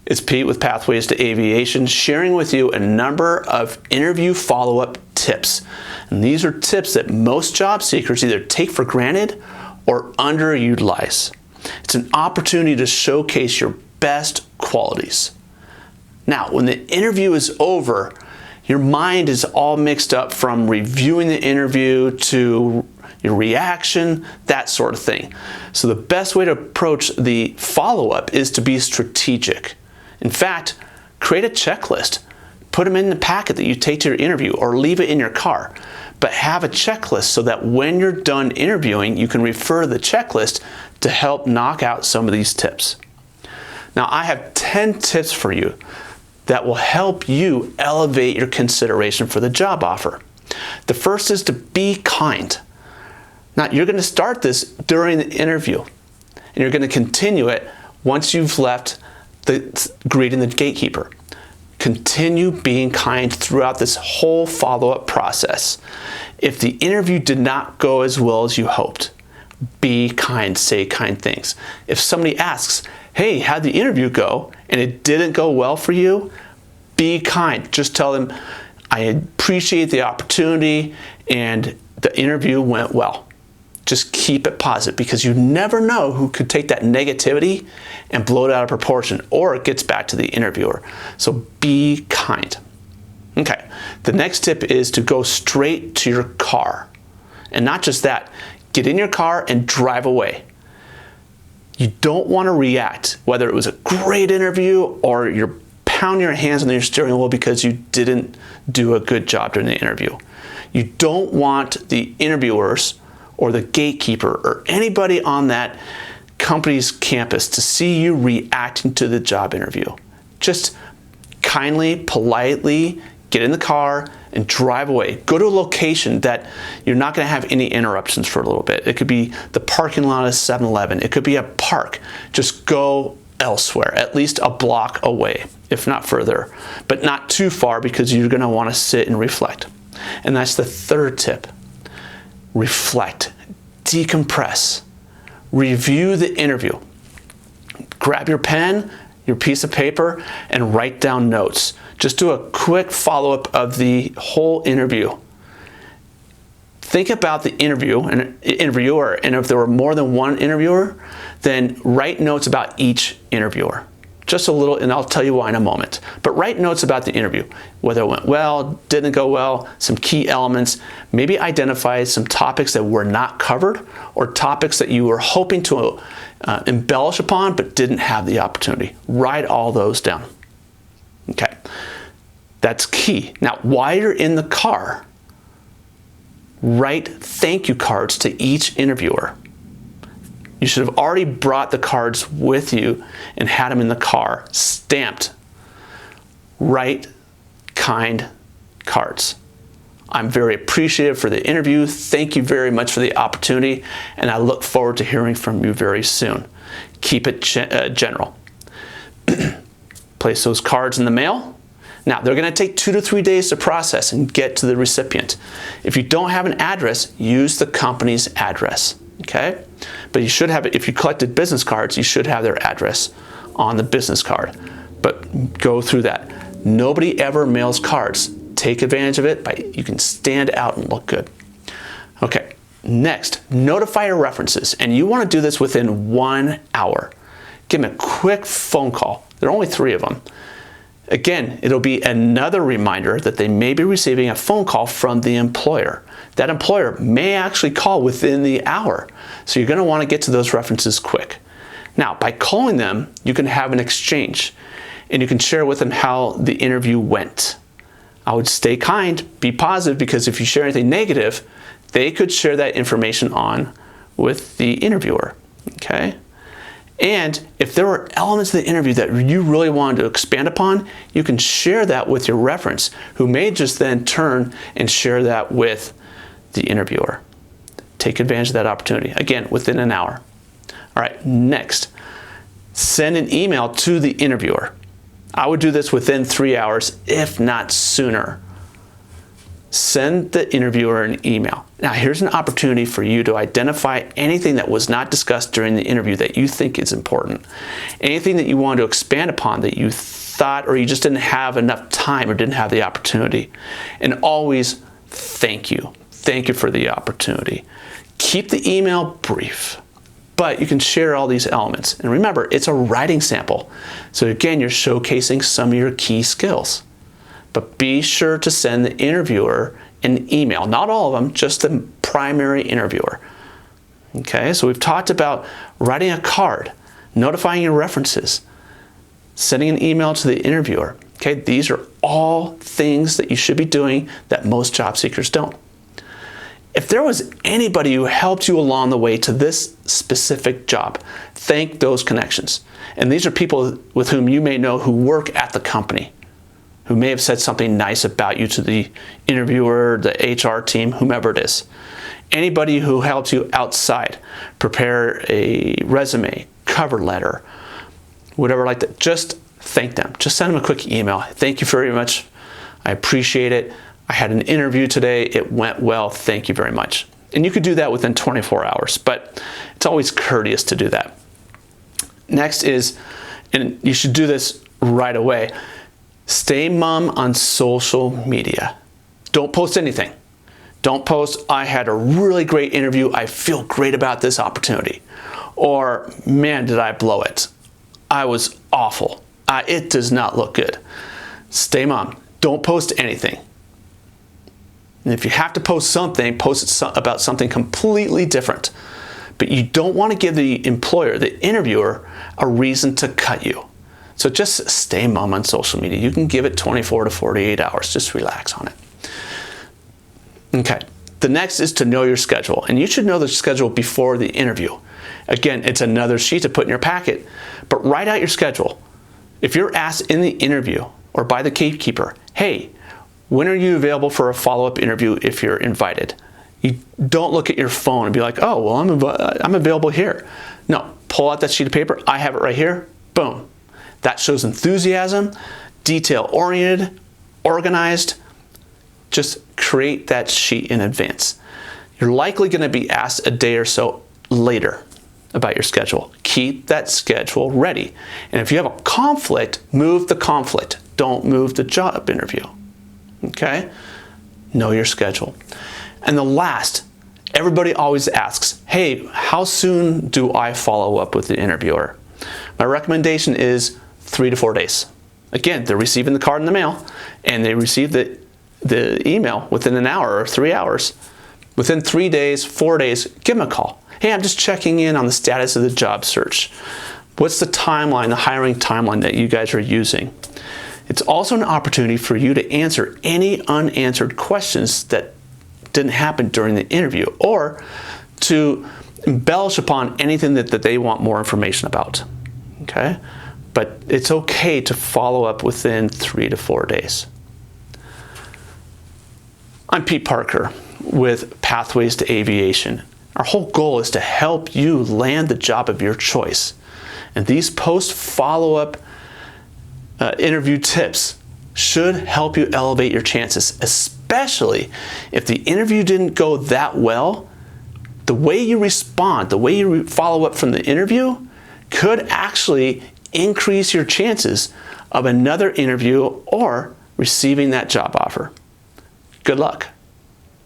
It's Pete with Pathways to Aviation, sharing with you a number of interview follow-up tips. And these are tips that most job seekers either take for granted or underutilize. It's an opportunity to showcase your best qualities. Now, when the interview is over, your mind is all mixed up from reviewing the interview to your reaction, that sort of thing. So the best way to approach the follow-up is to be strategic. In fact, create a checklist. Put them in the packet that you take to your interview or leave it in your car. But have a checklist so that when you're done interviewing, you can refer to the checklist to help knock out some of these tips. Now, I have 10 tips for you that will help you elevate your consideration for the job offer. The first is to be kind. Now, you're going to start this during the interview, and you're going to continue it once you've left greeting the gatekeeper. Continue being kind throughout this whole follow-up process. If the interview did not go as well as you hoped, be kind, say kind things. If somebody asks, hey, how'd the interview go? And it didn't go well for you, be kind. Just tell them, I appreciate the opportunity and the interview went well. Just keep it positive because you never know who could take that negativity and blow it out of proportion, or it gets back to the interviewer. So be kind. Okay, the next tip is to go straight to your car. And not just that, get in your car and drive away. You don't want to react, whether it was a great interview or you're pounding your hands on your steering wheel because you didn't do a good job during the interview. You don't want the interviewers or the gatekeeper or anybody on that company's campus to see you reacting to the job interview. Just kindly, politely get in the car and drive away. Go to a location that you're not going to have any interruptions for a little bit. It could be the parking lot of 7-Eleven. It could be a park. Just go elsewhere, at least a block away, if not further, but not too far because you're going to want to sit and reflect. And that's the third tip. Reflect, decompress, review the interview. Grab your pen, your piece of paper, and write down notes. Just do a quick follow-up of the whole interview. Think about the interviewer, and if there were more than one interviewer, then write notes about each interviewer. Just a little, and I'll tell you why in a moment. But write notes about the interview, whether it went well, didn't go well, some key elements, maybe identify some topics that were not covered or topics that you were hoping to embellish upon but didn't have the opportunity. Write all those down. Okay, that's key. Now, while you're in the car, write thank you cards to each interviewer. You should have already brought the cards with you and had them in the car, stamped. Write kind cards. I'm very appreciative for the interview. Thank you very much for the opportunity, and I look forward to hearing from you very soon. Keep it general. Place those cards in the mail. Now, they're going to take 2 to 3 days to process and get to the recipient. If you don't have an address, use the company's address. Okay? But you should have, if you collected business cards, you should have their address on the business card. But go through that. Nobody ever mails cards. Take advantage of it. You can stand out and look good. Okay, next, notify your references. And you want to do this within 1 hour. Give them a quick phone call. There are only 3 of them. Again, it'll be another reminder that they may be receiving a phone call from the employer. That employer may actually call within the hour. So you're going to want to get to those references quick. Now, by calling them, you can have an exchange and you can share with them how the interview went. I would stay kind, be positive, because if you share anything negative, they could share that information on with the interviewer. Okay? And if there were elements of the interview that you really wanted to expand upon, you can share that with your reference, who may just then turn and share that with the interviewer. Take advantage of that opportunity. Again, within an hour. All right, next, send an email to the interviewer. I would do this within 3 hours, if not sooner. send the interviewer an email. Now, here's an opportunity for you to identify anything that was not discussed during the interview that you think is important. Anything that you want to expand upon that you thought or you just didn't have enough time or didn't have the opportunity. And always thank you. Thank you for the opportunity. Keep the email brief, but you can share all these elements. And remember, it's a writing sample. So again, you're showcasing some of your key skills. But be sure to send the interviewer an email. Not all of them, just the primary interviewer. Okay, so we've talked about writing a card, notifying your references, sending an email to the interviewer. Okay, these are all things that you should be doing that most job seekers don't. If there was anybody who helped you along the way to this specific job, thank those connections. And these are people with whom you may know who work at the company, who may have said something nice about you to the interviewer, the HR team, whomever it is. Anybody who helps you outside, prepare a resume, cover letter, whatever like that, just thank them. Just send them a quick email. Thank you very much. I appreciate it. I had an interview today. It went well. Thank you very much. And you could do that within 24 hours, but it's always courteous to do that. Next is, and you should do this right away, stay mum on social media. Don't post anything. Don't post, I had a really great interview. I feel great about this opportunity. Or, man, did I blow it. I was awful. It does not look good. Stay mum. Don't post anything. And if you have to post something, post it about something completely different. But you don't want to give the employer, the interviewer, a reason to cut you. So just stay mum on social media. You can give it 24 to 48 hours. Just relax on it. Okay. The next is to know your schedule. And you should know the schedule before the interview. Again, it's another sheet to put in your packet, but write out your schedule. If you're asked in the interview or by the gatekeeper, hey, when are you available for a follow-up interview if you're invited? You don't look at your phone and be like, oh, well, I'm available here. No, pull out that sheet of paper. I have it right here. Boom. That shows enthusiasm, detail-oriented, organized. Just create that sheet in advance. You're likely going to be asked a day or so later about your schedule. Keep that schedule ready. And if you have a conflict, move the conflict. Don't move the job interview. Okay? Know your schedule. And the last, everybody always asks, hey, how soon do I follow up with the interviewer? My recommendation is 3 to 4 days. Again, they're receiving the card in the mail and they receive the email within an hour or 3 hours. Within 3 days, 4 days, give them a call. Hey, I'm just checking in on the status of the job search. What's the timeline, the hiring timeline that you guys are using? It's also an opportunity for you to answer any unanswered questions that didn't happen during the interview or to embellish upon anything that they want more information about. Okay? But it's okay to follow up within 3 to 4 days. I'm Pete Parker with Pathways to Aviation. Our whole goal is to help you land the job of your choice. And these post follow-up interview tips should help you elevate your chances, especially if the interview didn't go that well. The way you respond, the way you follow up from the interview could actually increase your chances of another interview or receiving that job offer. Good luck.